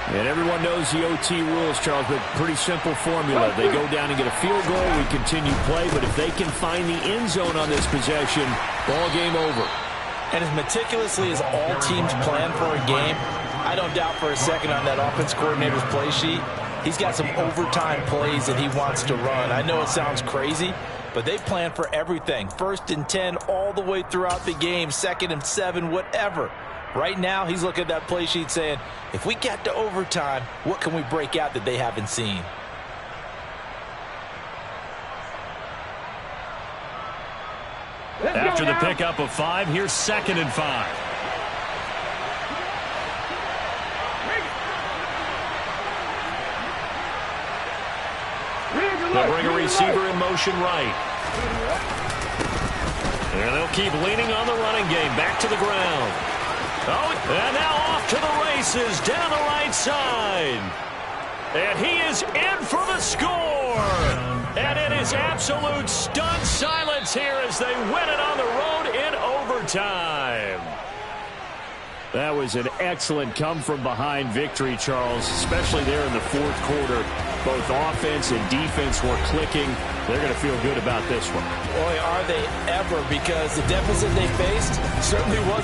Speaker 4: And everyone knows the OT rules, Charles, but pretty simple formula. They go down and get a field goal, we continue play, but if they can find the end zone on this possession, ball game over.
Speaker 2: And as meticulously as all teams plan for a game, I don't doubt for a second on that offense coordinator's play sheet, he's got some overtime plays that he wants to run. I know it sounds crazy, but they plan for everything. 1st and 10 all the way throughout the game, 2nd and 7, whatever. Right now, he's looking at that play sheet saying, if we get to overtime, what can we break out that they haven't seen?
Speaker 1: After the pickup of 5, here's 2nd and 5. They'll bring a receiver in motion right. And they'll keep leaning on the running game. Back to the ground. Oh, and now off to the races down the right side. And he is in for the score. And it is absolute stunned silence here as they win it on the road in overtime.
Speaker 4: That was an excellent come-from-behind victory, Charles, especially there in the 4th quarter. Both offense and defense were clicking. They're going to feel good about this one.
Speaker 2: Boy, are they ever, because the deficit they faced certainly was